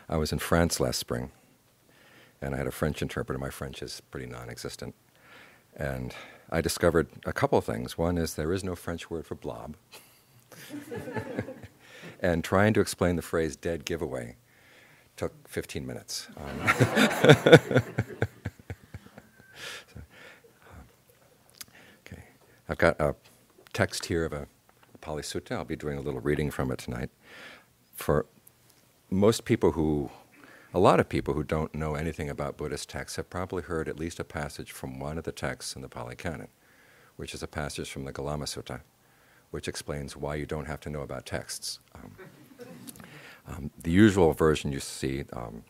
I was in France last spring, and I had a French interpreter. My French is pretty non-existent. And I discovered a couple of things. One is there is no French word for blob. And trying to explain the phrase dead giveaway took 15 minutes. Okay. I've got a text here of a Pali Sutta. I'll be doing a little reading from it tonight. For most people a lot of people who don't know anything about Buddhist texts have probably heard at least a passage from one of the texts in the Pali Canon, which is a passage from the Kalama Sutta, which explains why you don't have to know about texts. The usual version you see, and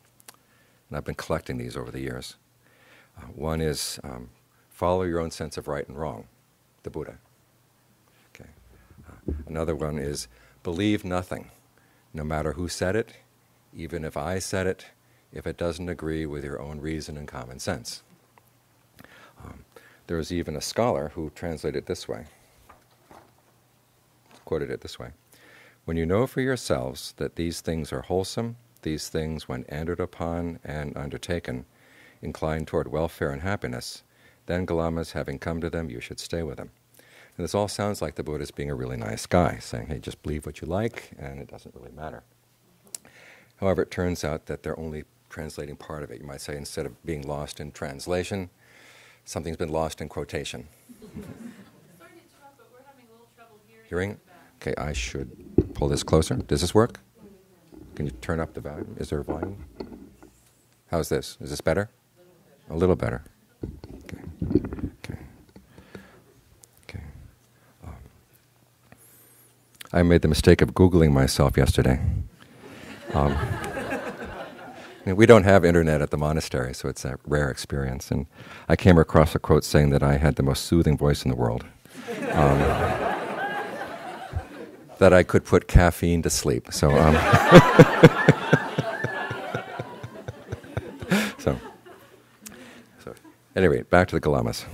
I've been collecting these over the years, one is follow your own sense of right and wrong, the Buddha. Okay. Another one is believe nothing, no matter who said it, even if I said it, if it doesn't agree with your own reason and common sense. There was even a scholar who translated it this way, quoted it this way: when you know for yourselves that these things are wholesome, these things, when entered upon and undertaken, incline toward welfare and happiness, then Kalamas, having come to them, you should stay with them. And this all sounds like the Buddha is being a really nice guy, saying, hey, just believe what you like, and it doesn't really matter. However, it turns out that they're only translating part of it. You might say, instead of being lost in translation, something's been lost in quotation. Sorry to interrupt, but we're having a little trouble Hearing? Okay, I should pull this closer. Does this work? Can you turn up the volume? Is there a volume? How's this? Is this better? A little better. Okay. Okay. Okay. I made the mistake of Googling myself yesterday. We don't have internet at the monastery, so it's a rare experience. And I came across a quote saying that I had the most soothing voice in the world. That I could put caffeine to sleep. So, so anyway, back to the Kalamas.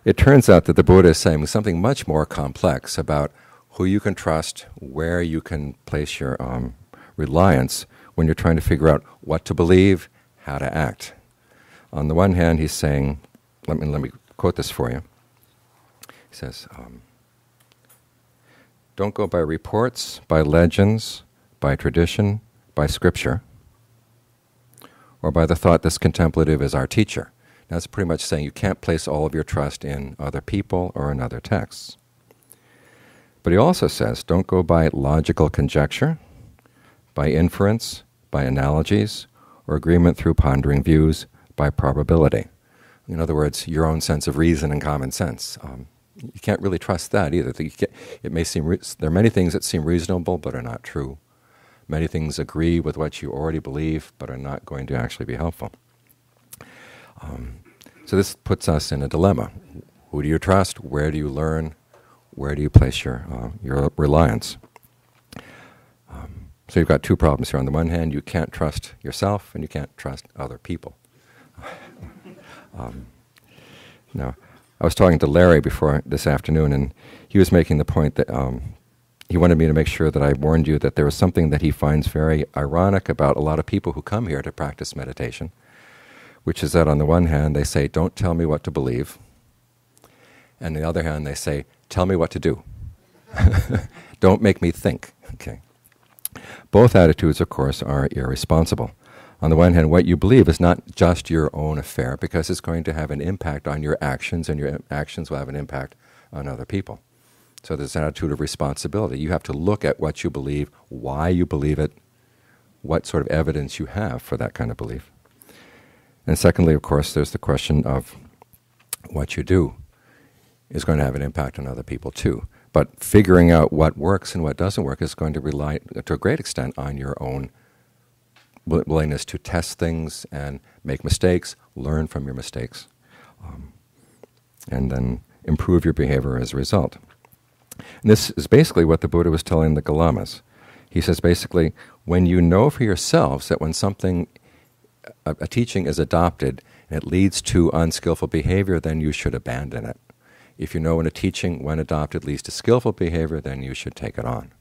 It turns out that the Buddha is saying something much more complex about who you can trust, where you can place your reliance when you're trying to figure out what to believe, how to act. On the one hand, he's saying, let me quote this for you. He says, don't go by reports, by legends, by tradition, by scripture, or by the thought this contemplative is our teacher. Now, that's pretty much saying you can't place all of your trust in other people or in other texts. But he also says, don't go by logical conjecture, by inference, by analogies, or agreement through pondering views, by probability. In other words, your own sense of reason and common sense. You can't really trust that either. It may seem there are many things that seem reasonable but are not true. Many things agree with what you already believe but are not going to actually be helpful. So this puts us in a dilemma. Who do you trust? Where do you learn? Where do you place your reliance? So you've got two problems here. On the one hand, you can't trust yourself, and you can't trust other people. Now, I was talking to Larry before this afternoon, and he was making the point that he wanted me to make sure that I warned you that there was something that he finds very ironic about a lot of people who come here to practice meditation, which is that on the one hand, they say, don't tell me what to believe, and on the other hand, they say, tell me what to do. Don't make me think. Okay. Both attitudes, of course, are irresponsible. On the one hand, what you believe is not just your own affair, because it's going to have an impact on your actions, and your actions will have an impact on other people. So there's an attitude of responsibility. You have to look at what you believe, why you believe it, what sort of evidence you have for that kind of belief. And secondly, of course, there's the question of what you do is going to have an impact on other people too. But figuring out what works and what doesn't work is going to rely, to a great extent, on your own willingness to test things and make mistakes, learn from your mistakes, and then improve your behavior as a result. And this is basically what the Buddha was telling the Kalamas. He says basically, when you know for yourselves that when something, a teaching is adopted and it leads to unskillful behavior, then you should abandon it. If you know when a teaching, when adopted, leads to skillful behavior, then you should take it on.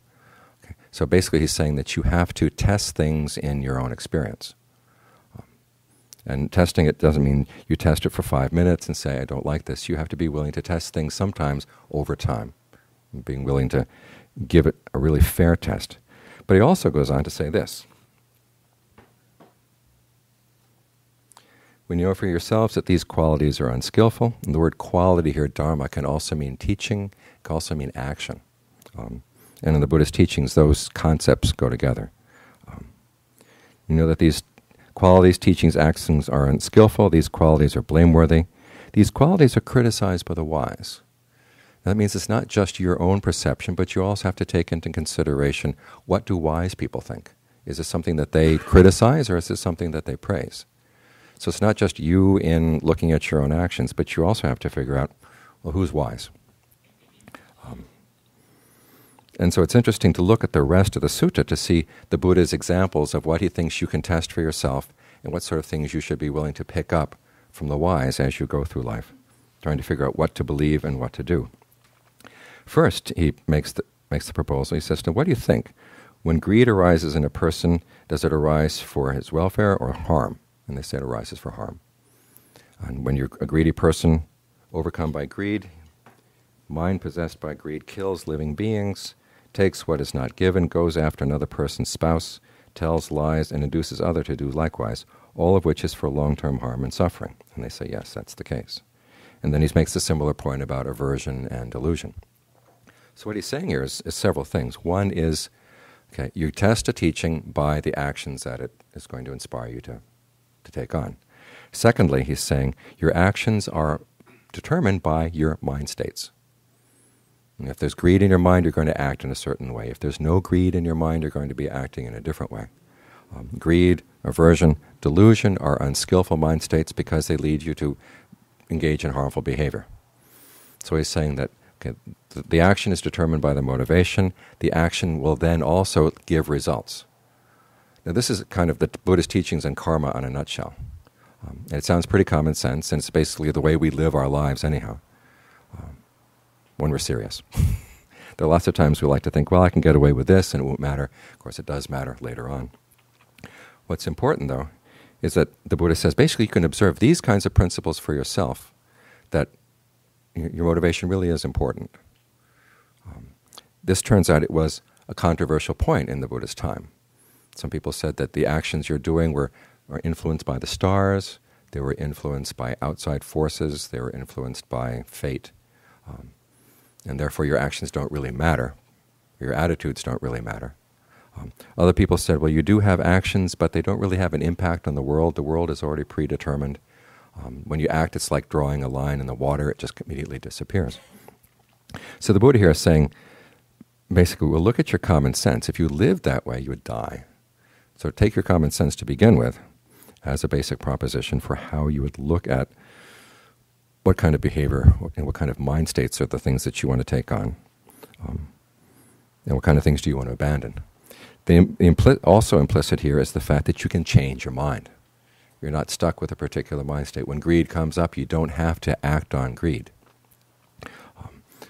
Okay. So basically he's saying that you have to test things in your own experience. And testing it doesn't mean you test it for 5 minutes and say, I don't like this. You have to be willing to test things sometimes over time, being willing to give it a really fair test. But he also goes on to say this. When you know for yourselves that these qualities are unskillful, and the word quality here, dharma, can also mean teaching, can also mean action. And in the Buddhist teachings, those concepts go together. You know that these qualities, teachings, actions are unskillful, these qualities are blameworthy. These qualities are criticized by the wise. That means it's not just your own perception, but you also have to take into consideration, what do wise people think? Is this something that they criticize, or is this something that they praise? So it's not just you in looking at your own actions, but you also have to figure out, well, who's wise? And so it's interesting to look at the rest of the sutta to see the Buddha's examples of what he thinks you can test for yourself and what sort of things you should be willing to pick up from the wise as you go through life, trying to figure out what to believe and what to do. First, he makes the proposal. He says, now, what do you think? When greed arises in a person, does it arise for his welfare or harm? And they say it arises for harm. And when you're a greedy person, overcome by greed, mind possessed by greed kills living beings, takes what is not given, goes after another person's spouse, tells lies, and induces other to do likewise, all of which is for long-term harm and suffering. And they say, yes, that's the case. And then he makes a similar point about aversion and delusion. So what he's saying here is several things. One is, okay, you test a teaching by the actions that it is going to inspire you to take on. Secondly, he's saying your actions are determined by your mind states. And if there's greed in your mind, you're going to act in a certain way. If there's no greed in your mind, you're going to be acting in a different way. Greed, aversion, delusion are unskillful mind states because they lead you to engage in harmful behavior. So he's saying that the action is determined by the motivation. The action will then also give results. Now this is kind of the Buddhist teachings on karma in a nutshell. And it sounds pretty common sense, and it's basically the way we live our lives anyhow, when we're serious. There are lots of times we like to think, well, I can get away with this and it won't matter. Of course, it does matter later on. What's important, though, is that the Buddha says basically you can observe these kinds of principles for yourself, that your motivation really is important. This turns out it was a controversial point in the Buddha's time. Some people said that the actions you're doing were influenced by the stars, they were influenced by outside forces, they were influenced by fate. And therefore your actions don't really matter. Your attitudes don't really matter. Other people said, well, you do have actions, but they don't really have an impact on the world. The world is already predetermined. When you act, it's like drawing a line in the water. It just immediately disappears. So the Buddha here is saying, basically, well, look at your common sense. If you lived that way, you would die. So take your common sense to begin with as a basic proposition for how you would look at what kind of behavior and what kind of mind states are the things that you want to take on, and what kind of things do you want to abandon. Also implicit here is the fact that you can change your mind. You're not stuck with a particular mind state. When greed comes up, you don't have to act on greed. I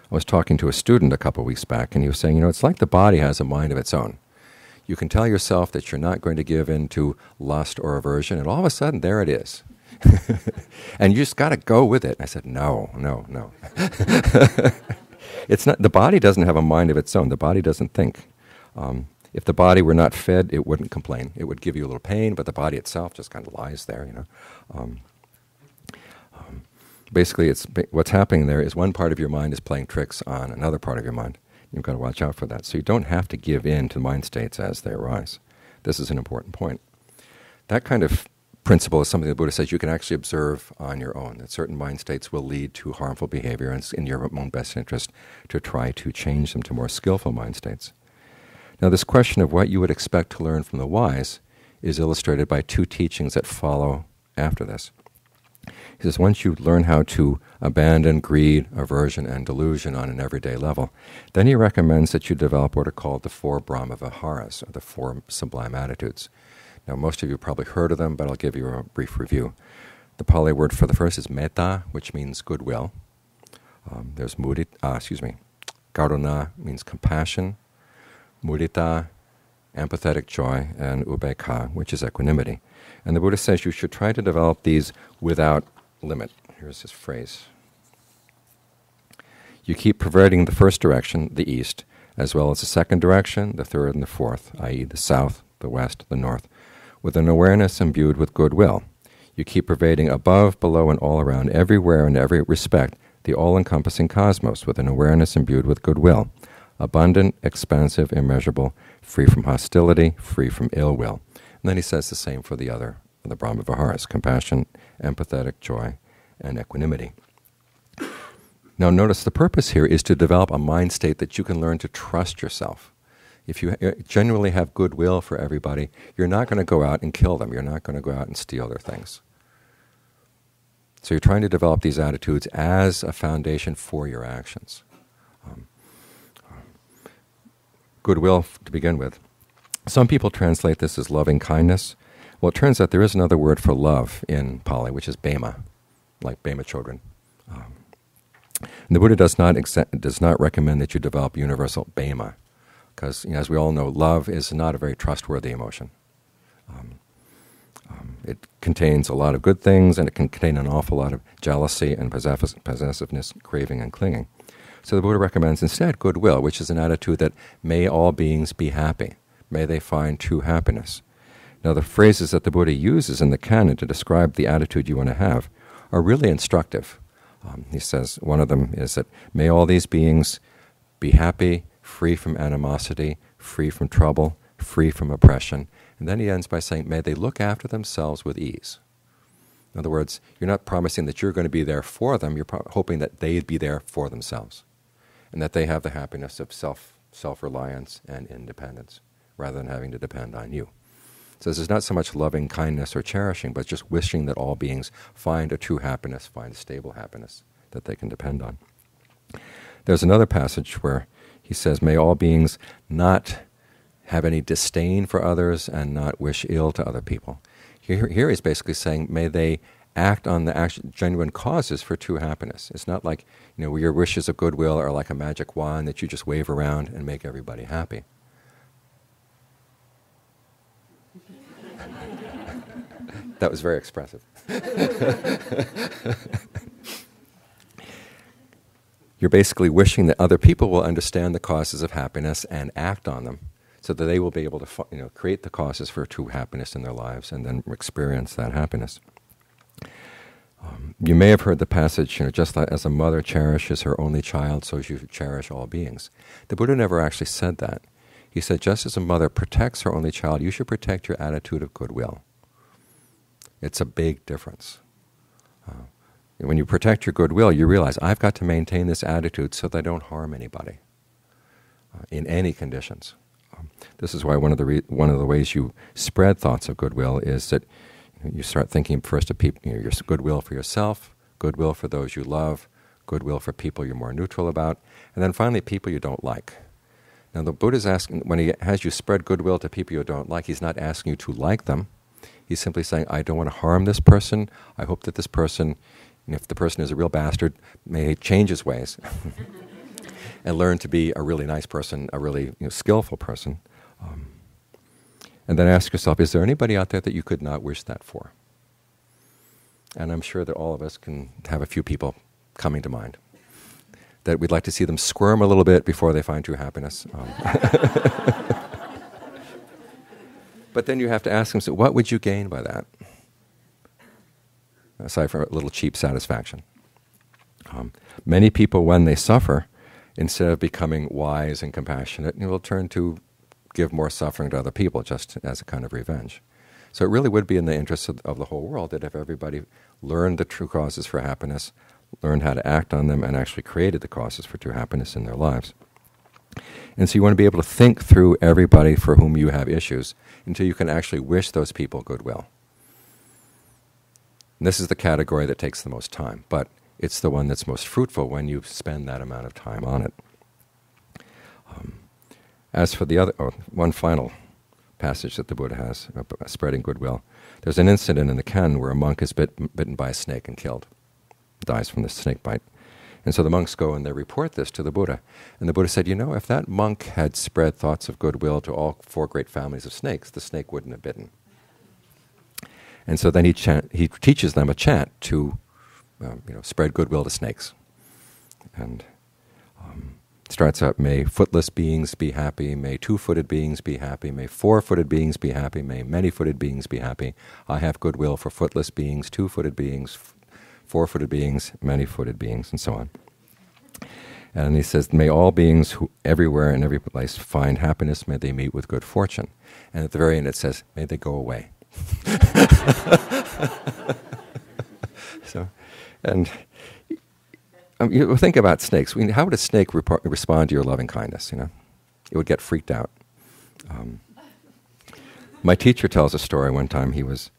was talking to a student a couple of weeks back, and he was saying, it's like the body has a mind of its own. You can tell yourself that you're not going to give in to lust or aversion, and all of a sudden, there it is. And you just got to go with it. I said, no. It's not. The body doesn't have a mind of its own. The body doesn't think. If the body were not fed, it wouldn't complain. It would give you a little pain, but the body itself just kind of lies there, Basically, what's happening there is one part of your mind is playing tricks on another part of your mind. You've got to watch out for that. So you don't have to give in to mind states as they arise. This is an important point. That kind of principle is something the Buddha says you can actually observe on your own, that certain mind states will lead to harmful behavior, and it's in your own best interest to try to change them to more skillful mind states. Now, this question of what you would expect to learn from the wise is illustrated by two teachings that follow after this. He says, once you learn how to abandon greed, aversion, and delusion on an everyday level, then he recommends that you develop what are called the 4 Brahma Viharas, or the 4 sublime attitudes. Now, most of you have probably heard of them, but I'll give you a brief review. The Pali word for the first is metta, which means goodwill. There's karuna means compassion. Mudita empathetic joy, and upekkha, which is equanimity. And the Buddha says you should try to develop these without limit. Here's his phrase. You keep perverting the first direction, the east, as well as the second direction, the third and the fourth, i.e. the south, the west, the north, with an awareness imbued with goodwill. You keep pervading above, below, and all around, everywhere and every respect, the all-encompassing cosmos, with an awareness imbued with goodwill, abundant, expansive, immeasurable, free from hostility, free from ill will. And then he says the same for the other, the Brahma Viharas, compassion, empathetic joy, and equanimity. Now notice the purpose here is to develop a mind state that you can learn to trust yourself. If you genuinely have goodwill for everybody, you're not going to go out and kill them. You're not going to go out and steal their things. So you're trying to develop these attitudes as a foundation for your actions. Goodwill, to begin with. Some people translate this as loving kindness. Well, it turns out there is another word for love in Pali, which is bema, like bema children. And the Buddha does not recommend that you develop universal bema, because, as we all know, love is not a very trustworthy emotion. It contains a lot of good things, and it can contain an awful lot of jealousy and possessiveness, craving, and clinging. So the Buddha recommends instead goodwill, which is an attitude that may all beings be happy. May they find true happiness. Now, the phrases that the Buddha uses in the canon to describe the attitude you want to have are really instructive. He says one of them is that may all these beings be happy, free from animosity, free from trouble, free from oppression. And then he ends by saying, may they look after themselves with ease. In other words, you're not promising that you're going to be there for them, you're hoping that they'd be there for themselves, and that they have the happiness of self-reliance and independence, rather than having to depend on you. So this is not so much loving kindness or cherishing, but just wishing that all beings find a true happiness, find a stable happiness that they can depend on. There's another passage where he says, may all beings not have any disdain for others and not wish ill to other people. Here he's basically saying, may they act on the genuine causes for true happiness. It's not like, where your wishes of goodwill are like a magic wand that you just wave around and make everybody happy. That was very expressive. You're basically wishing that other people will understand the causes of happiness and act on them, so that they will be able to create the causes for true happiness in their lives and then experience that happiness. You may have heard the passage, just like as a mother cherishes her only child, so you should cherish all beings. The Buddha never actually said that. He said, just as a mother protects her only child, you should protect your attitude of goodwill. It's a big difference. When you protect your goodwill, you realize, I've got to maintain this attitude so that I don't harm anybody in any conditions. This is why one of the ways you spread thoughts of goodwill is that you start thinking first of people, your goodwill for yourself, goodwill for those you love, goodwill for people you're more neutral about, and then finally people you don't like. Now the Buddha's asking, when he has you spread goodwill to people you don't like, he's not asking you to like them. He's simply saying, I don't want to harm this person. I hope that this person, if the person is a real bastard, may change his ways and learn to be a really nice person, a really skillful person. And then ask yourself, is there anybody out there that you could not wish that for? And I'm sure that all of us can have a few people coming to mind that we'd like to see them squirm a little bit before they find true happiness. But then you have to ask them, so what would you gain by that? Aside from a little cheap satisfaction. Many people, when they suffer, instead of becoming wise and compassionate, will turn to give more suffering to other people just as a kind of revenge. So it really would be in the interest of the whole world that if everybody learned the true causes for happiness, learned how to act on them, and actually created the causes for true happiness in their lives. And so you want to be able to think through everybody for whom you have issues until you can actually wish those people goodwill. And this is the category that takes the most time, but it's the one that's most fruitful when you spend that amount of time on it. As for the other, one final passage that the Buddha has, spreading goodwill, there's an incident in the canon where a monk is bitten by a snake and killed, dies from the snake bite. And so the monks go and they report this to the Buddha. And the Buddha said, if that monk had spread thoughts of goodwill to all 4 great families of snakes, the snake wouldn't have bitten. And so then he teaches them a chant to spread goodwill to snakes. And starts out, may footless beings be happy, may 2-footed beings be happy, may 4-footed beings be happy, may many-footed beings be happy. I have goodwill for footless beings, 2-footed beings, 4-footed beings, many-footed beings, and so on. And he says, may all beings who everywhere and every place find happiness, may they meet with good fortune. And at the very end it says, may they go away. You think about snakes. How would a snake respond to your loving kindness? It would get freaked out. My teacher tells a story. One time he went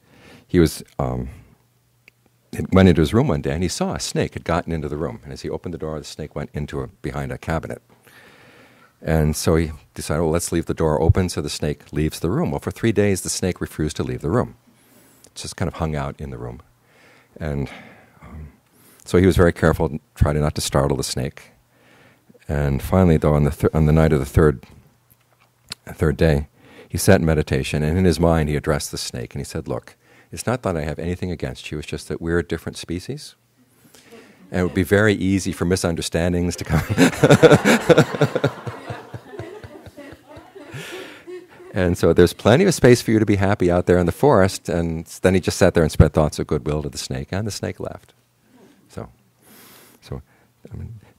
into his room one day and he saw a snake had gotten into the room. And as he opened the door, the snake went behind a cabinet. And so he decided, well, let's leave the door open so the snake leaves the room. Well, for 3 days, the snake refused to leave the room. It just kind of hung out in the room. And so he was very careful, tried not to startle the snake. And finally, though, on the night of the third day, he sat in meditation, and in his mind he addressed the snake, and he said, look, it's not that I have anything against you, it's just that we're a different species. And it would be very easy for misunderstandings to come. And so there's plenty of space for you to be happy out there in the forest. And then he just sat there and spread thoughts of goodwill to the snake, and the snake left. So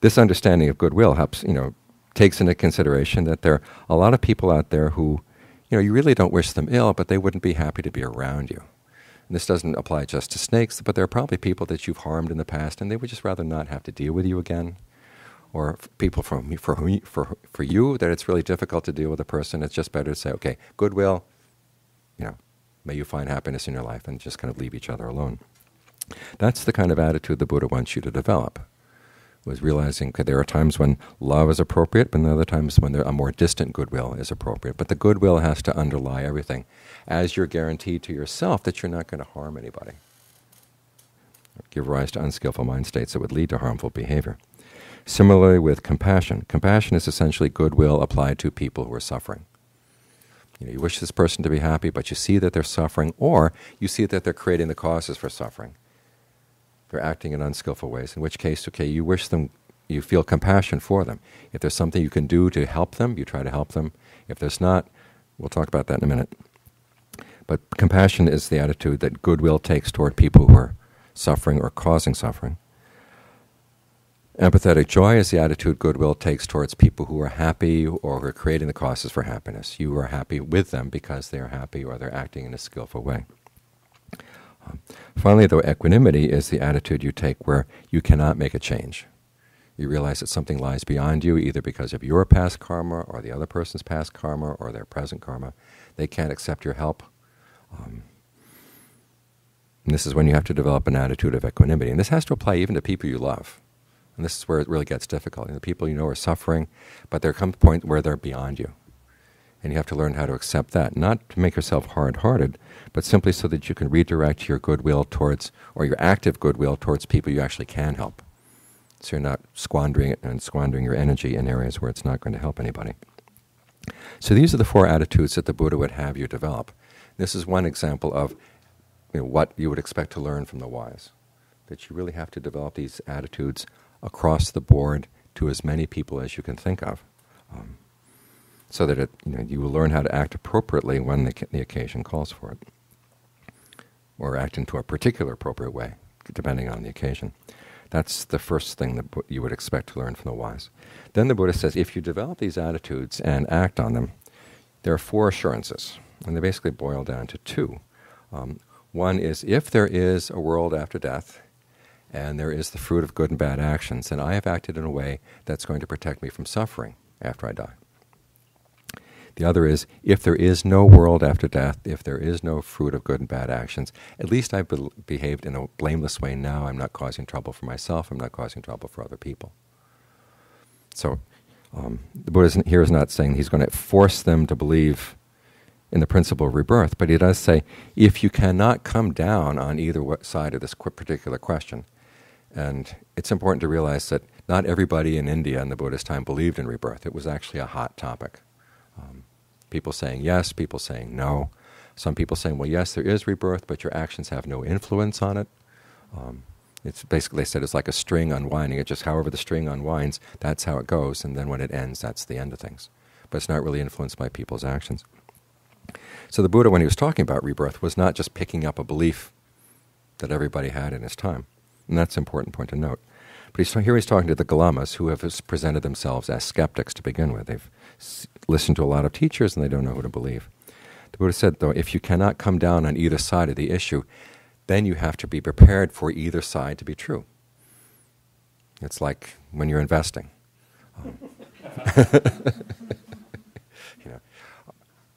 this understanding of goodwill helps, takes into consideration that there are a lot of people out there who, you really don't wish them ill, but they wouldn't be happy to be around you. And this doesn't apply just to snakes, but there are probably people that you've harmed in the past, and they would just rather not have to deal with you again. Or people for you that it's really difficult to deal with a person. It's just better to say, okay, goodwill, may you find happiness in your life, and just kind of leave each other alone. That's the kind of attitude the Buddha wants you to develop, was realizing there are times when love is appropriate, but there are other times when a more distant goodwill is appropriate. But the goodwill has to underlie everything, as you're guaranteed to yourself that you're not going to harm anybody, or give rise to unskillful mind states that would lead to harmful behavior. Similarly with compassion. Compassion is essentially goodwill applied to people who are suffering. You wish this person to be happy, but you see that they're suffering, or you see that they're creating the causes for suffering. They're acting in unskillful ways, in which case, okay, you feel compassion for them. If there's something you can do to help them, you try to help them. If there's not, we'll talk about that in a minute. But compassion is the attitude that goodwill takes toward people who are suffering or causing suffering. Empathetic joy is the attitude goodwill takes towards people who are happy or who are creating the causes for happiness. You are happy with them because they are happy or they're acting in a skillful way. Finally, though, equanimity is the attitude you take where you cannot make a change. You realize that something lies beyond you, either because of your past karma or the other person's past karma or their present karma. They can't accept your help. And this is when you have to develop an attitude of equanimity. And this has to apply even to people you love. And this is where it really gets difficult. The people you know are suffering, but there comes a point where they're beyond you. And you have to learn how to accept that, not to make yourself hard-hearted, but simply so that you can redirect your goodwill towards, or your active goodwill towards people you actually can help. So you're not squandering it and squandering your energy in areas where it's not going to help anybody. So these are the 4 attitudes that the Buddha would have you develop. This is one example of what you would expect to learn from the wise, that you really have to develop these attitudes across the board to as many people as you can think of. So that you will learn how to act appropriately when the occasion calls for it, or act into a particular appropriate way, depending on the occasion. That's the first thing that you would expect to learn from the wise. Then the Buddha says, if you develop these attitudes and act on them, there are 4 assurances, and they basically boil down to 2. One is, if there is a world after death, and there is the fruit of good and bad actions, then I have acted in a way that's going to protect me from suffering after I die. The other is, if there is no world after death, if there is no fruit of good and bad actions, at least I've behaved in a blameless way now. I'm not causing trouble for myself. I'm not causing trouble for other people. So the Buddha here is not saying he's going to force them to believe in the principle of rebirth, but he does say, if you cannot come down on either side of this particular question, And it's important to realize that not everybody in India in the Buddha's time believed in rebirth. It was actually a hot topic. People saying yes, people saying no. Some people saying, well, yes, there is rebirth, but your actions have no influence on it. It's basically, they said, it's like a string unwinding. It just, however the string unwinds, that's how it goes, and then when it ends, that's the end of things. But it's not really influenced by people's actions. So the Buddha, when he was talking about rebirth, was not just picking up a belief that everybody had in his time. And that's an important point to note. But here he's talking to the Kalamas, who have presented themselves as skeptics to begin with. They've listened to a lot of teachers and they don't know who to believe. The Buddha said, though, if you cannot come down on either side of the issue, then you have to be prepared for either side to be true. It's like when you're investing. You know,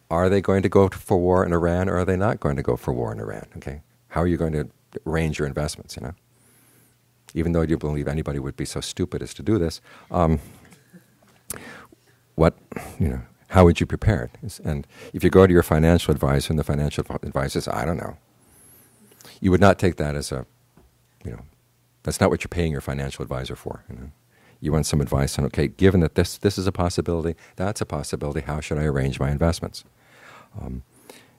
are they going to go for war in Iran, or are they not going to go for war in Iran? Okay, how are you going to arrange your investments? You know, even though you believe anybody would be so stupid as to do this, how would you prepare it? And if you go to your financial advisor and the financial advisor says, I don't know, you would not take that as that's not what you're paying your financial advisor for. You know, you want some advice on, okay, given that this is a possibility, that's a possibility, how should I arrange my investments? And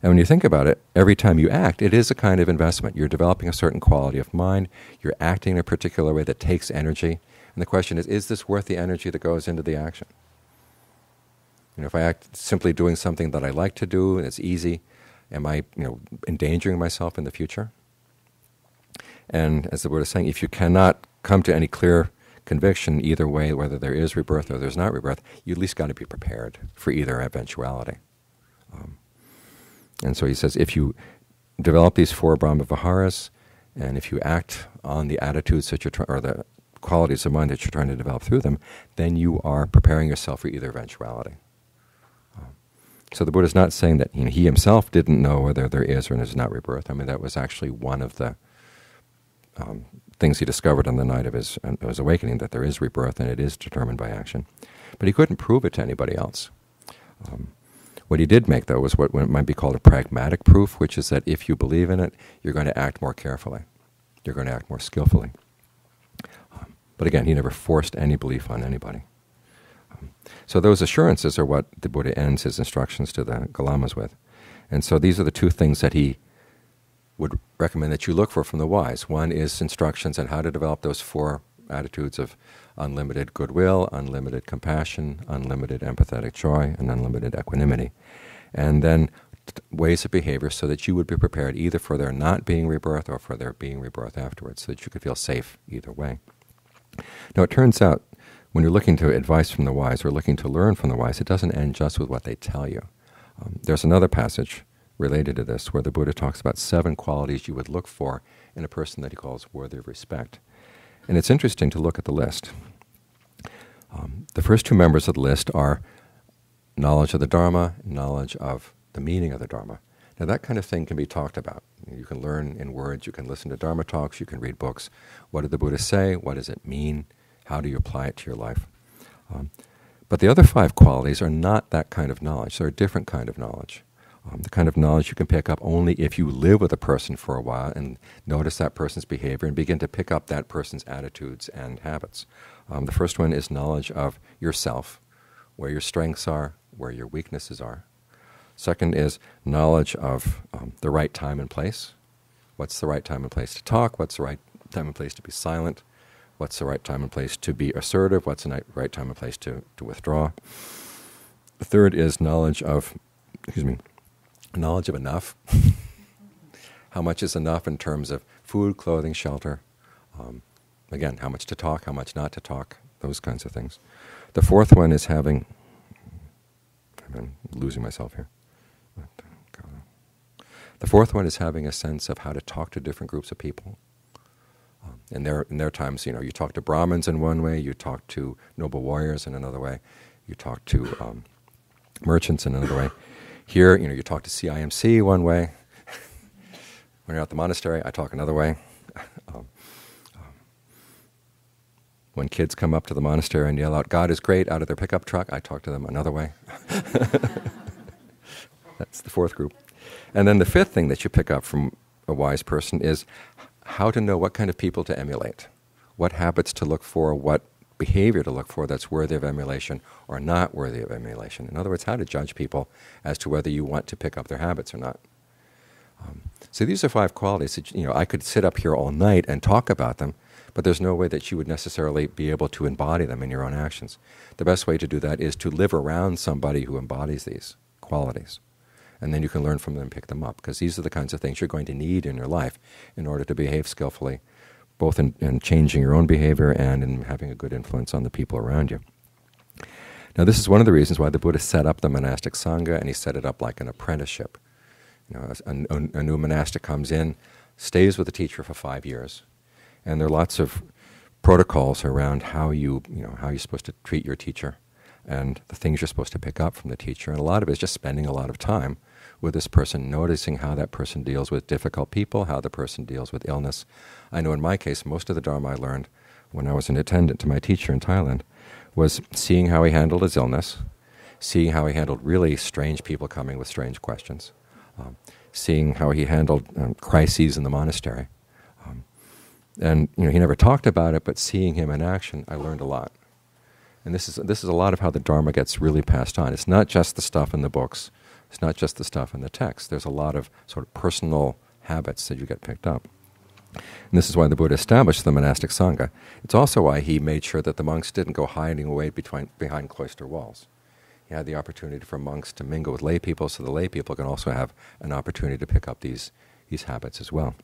when you think about it, every time you act, it is a kind of investment. You're developing a certain quality of mind, you're acting in a particular way that takes energy, and the question is this worth the energy that goes into the action? You know, if I act simply doing something that I like to do and it's easy, am I, endangering myself in the future? And as the Buddha is saying, if you cannot come to any clear conviction either way, whether there is rebirth or there's not rebirth, you at least got to be prepared for either eventuality. And so he says, if you develop these 4 Brahma Viharas, and if you act on the attitudes that you're or the qualities of mind that you're trying to develop through them, then you are preparing yourself for either eventuality. So the Buddha is not saying that he himself didn't know whether there is or is not rebirth. I mean, that was actually one of the things he discovered on the night of his awakening, that there is rebirth and it is determined by action. But he couldn't prove it to anybody else. What he did make, though, was what might be called a pragmatic proof, which is that if you believe in it, you're going to act more carefully. You're going to act more skillfully. But again, he never forced any belief on anybody. So those assurances are what the Buddha ends his instructions to the Kalamas with. And so these are the 2 things that he would recommend that you look for from the wise. One is instructions on how to develop those 4 attitudes of unlimited goodwill, unlimited compassion, unlimited empathetic joy, and unlimited equanimity. And then ways of behavior so that you would be prepared either for there not being rebirth or for there being rebirth afterwards, so that you could feel safe either way. Now it turns out, when you're looking to advice from the wise or looking to learn from the wise, it doesn't end just with what they tell you. There's another passage related to this where the Buddha talks about 7 qualities you would look for in a person that he calls worthy of respect. And it's interesting to look at the list. The first 2 members of the list are knowledge of the Dharma, knowledge of the meaning of the Dharma. Now that kind of thing can be talked about. You can learn in words, you can listen to Dharma talks, you can read books. What did the Buddha say? What does it mean? How do you apply it to your life? But the other 5 qualities are not that kind of knowledge. They're a different kind of knowledge. The kind of knowledge you can pick up only if you live with a person for a while and notice that person's behavior and begin to pick up that person's attitudes and habits. The first one is knowledge of yourself, where your strengths are, where your weaknesses are. Second is knowledge of the right time and place. What's the right time and place to talk? What's the right time and place to be silent? What's the right time and place to be assertive? What's the right time and place to withdraw? The third is knowledge of enough. How much is enough in terms of food, clothing, shelter? Again, how much to talk, how much not to talk, those kinds of things. The fourth one is having, I'm losing myself here. The fourth one is having a sense of how to talk to different groups of people. In their times, you talk to Brahmins in one way, you talk to noble warriors in another way, you talk to merchants in another way. Here, you talk to CIMC one way. When you're at the monastery, I talk another way. When kids come up to the monastery and yell out, "God is great," out of their pickup truck, I talk to them another way. That's the fourth group. And then the fifth thing that you pick up from a wise person is how to know what kind of people to emulate. what habits to look for, what behavior to look for that's worthy of emulation or not worthy of emulation. In other words, how to judge people as to whether you want to pick up their habits or not. So these are 5 qualities that, I could sit up here all night and talk about them, but there's no way that you would necessarily be able to embody them in your own actions. The best way to do that is to live around somebody who embodies these qualities. And then you can learn from them and pick them up, because these are the kinds of things you're going to need in your life in order to behave skillfully, both in changing your own behavior and in having a good influence on the people around you. Now, this is one of the reasons why the Buddha set up the monastic sangha, and he set it up like an apprenticeship. A new monastic comes in, stays with the teacher for 5 years, and there are lots of protocols around how you're supposed to treat your teacher and the things you're supposed to pick up from the teacher. And a lot of it is just spending a lot of time with this person, noticing how that person deals with difficult people, how the person deals with illness. I know in my case, most of the Dharma I learned when I was an attendant to my teacher in Thailand was seeing how he handled his illness, seeing how he handled really strange people coming with strange questions, seeing how he handled crises in the monastery. And he never talked about it, but seeing him in action, I learned a lot. And this is a lot of how the Dharma gets really passed on. It's not just the stuff in the books. It's not just the stuff in the text. There's a lot of sort of personal habits that you get picked up. And this is why the Buddha established the monastic sangha. It's also why he made sure that the monks didn't go hiding away behind cloister walls. He had the opportunity for monks to mingle with lay people, so the lay people can also have an opportunity to pick up these habits as well.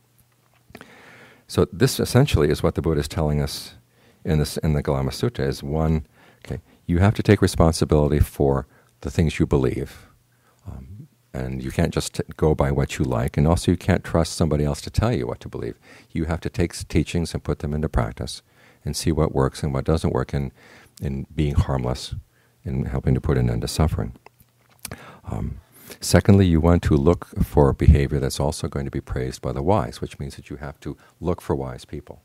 So this essentially is what the Buddha is telling us in the Kalama Sutta, is one, you have to take responsibility for the things you believe. And you can't just go by what you like, and also you can't trust somebody else to tell you what to believe. You have to take teachings and put them into practice and see what works and what doesn't work in being harmless, in helping to put an end to suffering. Secondly, you want to look for behavior that's also going to be praised by the wise, which means that you have to look for wise people.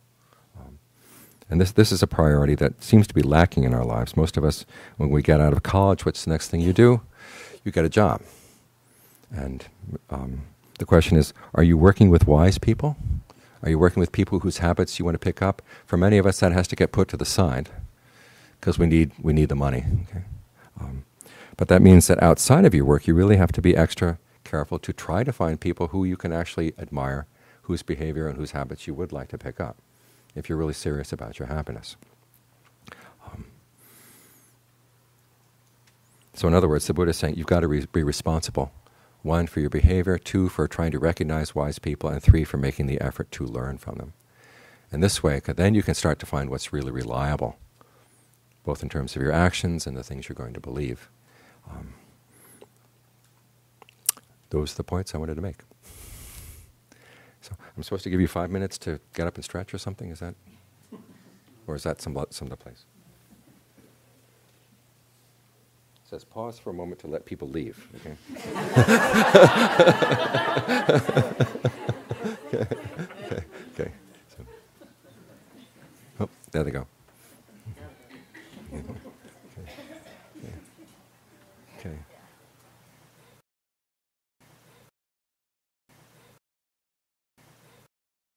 And this is a priority that seems to be lacking in our lives. Most of us, when we get out of college, what's the next thing you do? You get a job. And the question is, are you working with wise people? Are you working with people whose habits you want to pick up? For many of us, that has to get put to the side, because we need the money. Okay? But that means that outside of your work, you really have to be extra careful to try to find people who you can actually admire, whose behavior and whose habits you would like to pick up, if you're really serious about your happiness. So in other words, the Buddha is saying you've got to be responsible. 1, for your behavior, 2, for trying to recognize wise people, and 3, for making the effort to learn from them. And this way, then you can start to find what's really reliable, both in terms of your actions and the things you're going to believe. Those are the points I wanted to make. So I'm supposed to give you 5 minutes to get up and stretch or something? Is that, or is that some other place? It says pause for a moment to let people leave. Okay.